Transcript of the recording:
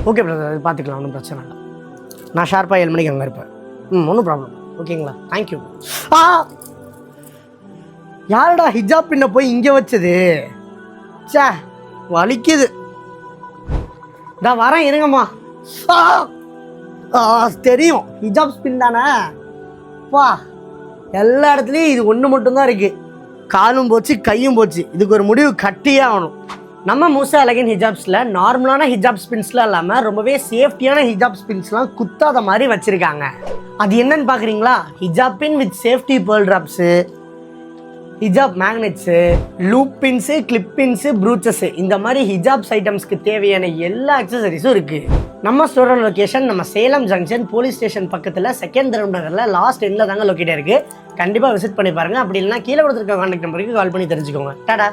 Okay brother, அது பார்த்துக்கலாம், ஒன்றும் பிரச்சனை இல்லை. நான் ஷார்ப்பாக 7 மணிக்கு அங்கே இருப்பேன். ஒன்றும் ப்ராப்ளம். ஓகேங்களா, தேங்க்யூ. யாருடா ஹிஜாப் பின்ன போய் இங்கே வச்சது? சே, வலிக்குது. நான் வரேன், இருங்கம்மா. தெரியும் ஹிஜாப் ஸ்பின் தானே. வா, எல்லா இடத்துலையும் இது ஒன்று மட்டும்தான் இருக்குது. காலும் போச்சு, கையும் போச்சு. இதுக்கு ஒரு முடிவு கட்டியே ஆகணும். நம்ம மூசா எலகன் ஹிஜாப்ஸில் நார்மலான ஹிஜாப் ஸ்பின்ஸ்லாம் இல்லாமல் ரொம்பவே சேஃப்டியான ஹிஜாப் ஸ்பின்ஸ்லாம் குத்தாத மாதிரி வச்சுருக்காங்க. அது என்னன்னு பார்க்குறீங்களா? Hijab pin with safety pearl drops, hijab magnets, loop pins, clip pins, brooches, இந்த மாதிரி ஹிஜாப்ஸ் ஐட்டம்ஸ்க்கு தேவையான எல்லா அக்சசரிஸும் இருக்குது. நம்ம ஸ்டோரோட லொக்கேஷன் நம்ம சேலம் ஜங்ஷன் போலீஸ் ஸ்டேஷன் பக்கத்தில் 2nd ரவுண்ட் நகரில் லாஸ்ட் எண்டில் தாங்க லொக்கேட் இருக்குது. கண்டிப்பாக விசிட் பண்ணி பாருங்கள். அப்படி இல்லைனா கீழே கொடுத்துருக்க கான்டாக்ட் நம்பருக்கு கால் பண்ணி தெரிஞ்சுக்கோங்க. டாடா.